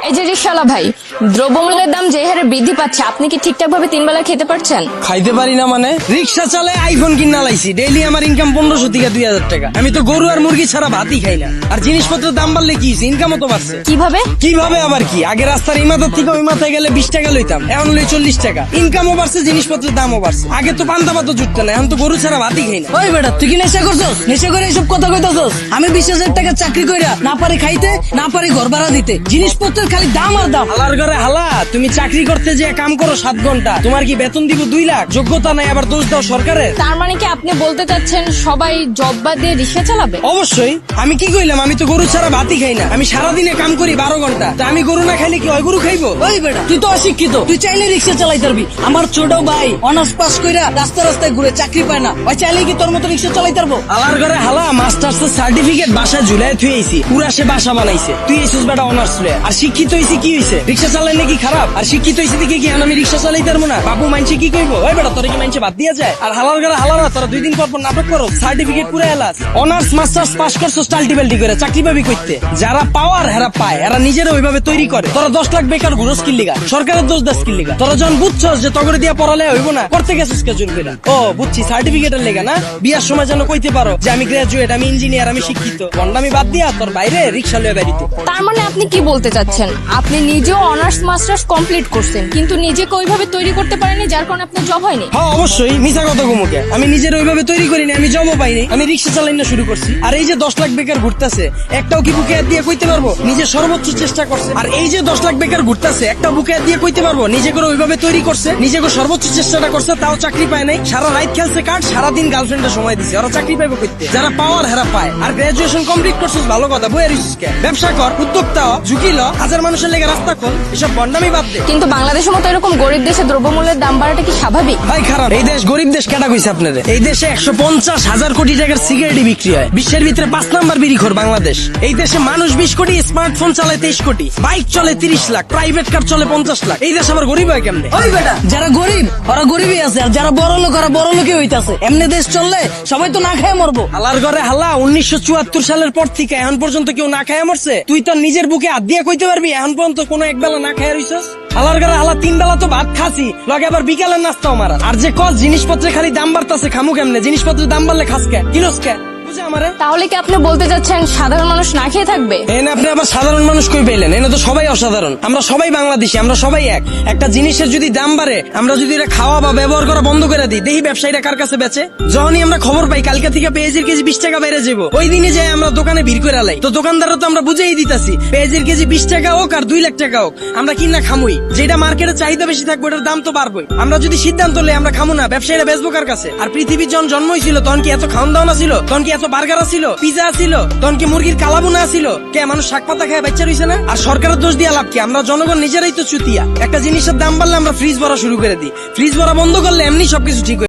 এই যে রিকশাওয়ালা ভাই, দ্রব্যমূল্যের দাম যে হারে বৃদ্ধি পাচ্ছে, আপনি কি ঠিকঠাক ভাবে 3 বেলা খেতে পারছেন? খাইতে পারি না মানে? রিক্সা চালায় আইফোন কিনা লাইছি, ডেইলি আমার ইনকাম 1500 থেকে 2000 টাকা। আমি তো গরু আর মুরগি ছাড়া ভাতই খাই না। আর জিনিসপত্রের দাম বাড়লে কি ইনকামও তো বাড়ছে। কিভাবে? কিভাবে আবার কি, আগে রাস্তার এই মাথার থেকে ওই মাথায় গেলে 20 টাকা লইতাম, এখন লই 40 টাকা। ইনকামও বাড়ছে, জিনিসপত্রের দামও বাড়ছে। আগে তো পান্তা ভাতও জুটতো না, এখন তো গরু ছাড়া ভাতই খাই না। ওই বেটা, তুই কি নেশা করছস? নেশা করে এইসব কথা কইতাছস? আমি 20,000 টাকা চাকরি কইরা না পারি খাইতে, না পারি ঘর ভাড়া দিতে, জিনিসপত্রের খালি দাম আর দাম। হালার ঘরে হালা, তুমি চাকরি করতে যে কাম করো 7 ঘন্টা, তোমার কি বেতন দিব 2 লাখ? যোগ্যতা নাই, আবার দোষ দাও সরকারের। তার মানে কি আপনি বলতে চাচ্ছেন সবাই জব বাদ দিয়ে রিকশা চালাবে? অবশ্যই। আমি কি কইলাম? আমি তো গরু ছাড়া ভাতই খাই না। আমি সারাদিনে কাম করি 12 ঘন্টা। তা আমি গরু না খাইলে কি হয় গরু খাইবো? ওই বেটা, তুই তো অশিক্ষিত, তুই চাইলে রিক্সা চালাইতে পারবি। আমার ছোট ভাই অনার্স পাস কইরা রাস্তায় রাস্তায় ঘুরে চাকরি পায় না, ওই চাইলে কি তোর মতো রিক্সা চালাইতে পারবো? হালার ঘরে হালা, মাস্টার্স সার্টিফিকেট বাসায় ঝুলাই থুয়েছি, পুরা সে বাসা বানাইছে। তুই এসেছিস বেটা অনার্স লয়ে, আর শিক্ষিত হইছি কি হইছে? রিক্সা চালাইলে কি খারাপ? আর শিক্ষিত হইছি দেখে কি আমি রিক্সা চালাইতে পারবো না? বাবু মানছে কি কইবো? ওই বেটা, তোরা কি মানছে বাদ দিয়া যায়? আর হালার ঘরে হালারা, তোরা 2 দিন পর পর নাটক করো, সার্টিফিকেট পুরা এলাস। অনার্স মাস্টার্স পাস করছো টাল্টিবেল্টি করে, চাকরি পাবি কইতে? যারা পাওয়ার হেরা পায়, এরা নিজেরা ওইভাবে তৈরি করে। তোরা 10 লাখ বেকার ঘুরো স্কিল লিগা, সরকারের দোষ দা স্কিল লিগা। তোরা যখন বুঝছস যে তগরে দিয়া পড়ালে হইব না, করতে গেছিস কে জোর কইরা? ও বুঝছি, সার্টিফিকেটের লেগা না? বিয়ার সময় যেন কইতে পারো যে আমি গ্রাজুয়েট, আমি ইঞ্জিনিয়ার, আমি শিক্ষিত। বন্ডামি বাদ দিয়া তোর বাইরে রিক্সা লয়ে বেরিতে। তার মানে আপনি কি বলতে চাচ্ছেন, আপনি নিজেও অনার্স মাস্টার্স কমপ্লিট করছেন, কিন্তু নিজেকে ওইভাবে তৈরি করতে পারেননি, যার কারণে আপনার জব হয়নি? হ্যাঁ অবশ্যই, মিছা কথা কমুকে। আমি নিজের ওইভাবে তৈরি করিনি, আমি জবও পাইনি, আমি রিক্সা চালাই না শুরু করছি। আর এই যে 10 লাখ বেকার ঘুরতেছে, একটাও কি বুকে হাত দিয়ে কইতে পারবো নিজে সর্বোচ্চ চেষ্টা করছে? আর এই যে 10 লাখ বেকার ঘুরতেছে, একটা বুকে হাত দিয়ে কইতে পারবো নিজে করে ওইভাবে তৈরি করছে, নিজে করে সর্বোচ্চ চেষ্টাটা করছে, তাও চাকরি পায় নাই? সারা রাত খেলছে কার্ড, সারাদিন গার্লফ্রেন্ডের সময় দিছে, ওরা চাকরি পাইবো কইতে? যারা পাওয়ার হেরা পায়। আর গ্রাজুয়েশন কমপ্লিট করছিস ভালো কথা, বইয়ের ব্যবসা কর, উদ্যোক্তা হ, ঝুঁকি ল, হাজার মানুষের লেগে রাস্তা খোল, এসব বন্ডামি বাদ দে। কিন্তু বাংলাদেশের মতো এরকম গরিব দেশে দ্রব্যমূল্যের দাম বাড়াটা কি স্বাভাবিক? ভাই খারাপ। এই দেশ গরিব দেশ কেটা কইছে আপনাদের? এই দেশে 150,000 কোটি টাকার সিগারেটই বিক্রি হয়। বিশ্বের ভিতরে 5 নাম্বার বিড়িখোর বাংলাদেশ। এই দেশে মানুষ 20 কোটি, স্মার্টফোন চালায় 23 কোটি, বাইক চলে 30 লাখ, প্রাইভেট কার চলে 50 লাখ। এই দেশ আবার গরিব হয় কেমনে? ওই বেটা, যারা গরিব ওরা গরিবই আছে, আর যারা বড় লোক ওরা বড় লোকই হইতাছে। এমনি দেশ চললে সবাই তো না খেয়ে মরবো। হালার ঘরে হালা, 1974 সালের পর থেকে এখন পর্যন্ত কেউ না খায় মরছে? তুই তো নিজের বুকে হাত দিয়ে কইতে পারবি এখন পর্যন্ত কোনো একবেলা না খায় রইছস? হালার ঘরে হালা, 3 বেলা তো ভাত খাসি, লগে আবার বিকালের নাস্তাও মারা। আর যে কস জিনিসপত্রের খালি দাম বাড়তাছে, খামু কেমনে? জিনিসপত্রের দাম বাড়লে খাস কে, কিনস কে? বুঝে আমারে? তাহলে কি আপনি বলতে চাচ্ছেন সাধারণ মানুষ না খেয়ে থাকবে? এনে আপনি আবার সাধারণ মানুষ কই পেলেন? এনে তো সবাই অসাধারণ। আমরা সবাই বাংলাদেশি, আমরা সবাই এক। একটা জিনিসের যদি দাম বাড়ে, আমরা যদি এটা খাওয়া বা ব্যবহার করা বন্ধ করে দিই, দেখি ব্যবসায়ীরা কার কাছে বেচে। যখনই আমরা খবর পাই কালকে থেকে পেঁয়াজের কেজি 20 টাকা বেড়ে যাবো, ওই দিনে যাই আমরা দোকানে ভিড় করে লাই। তো দোকানদাররা তো আমরা বুঝেই দিতাছি, পেঁয়াজের কেজি 20 টাকা হোক আর 2 লাখ টাকা হোক, আমরা কিনা খামুই। যেটা মার্কেটে চাহিদা বেশি থাকবে ওটার দাম তো বাড়বেই। আমরা যদি সিদ্ধান্ত লই আমরা খামু না, ব্যবসায়ীরা বেচবো কার কাছে? আর পৃথিবীর যখন জন্ম হয়েছিল তখন কি এত খাওয়ান দাওয়া ছিল? তখন কি এত বার্গার ছিল, পিজা ছিল? তখন কি মুরগির কালাবুনা ছিল? কে মানুষ শাক পাতা খায় বাচ্চা রইছে না? আর সরকারের দোষ দিয়ে লাভ কি? আমরা জনগণ নিজেরাই তো চুতিয়া। একটা জিনিসের দাম বাড়লে আমরা ফ্রিজ ভরা শুরু করে দিই, ফ্রিজ ভরা বন্ধ করলে এমনি সবকিছু ঠিক হয়ে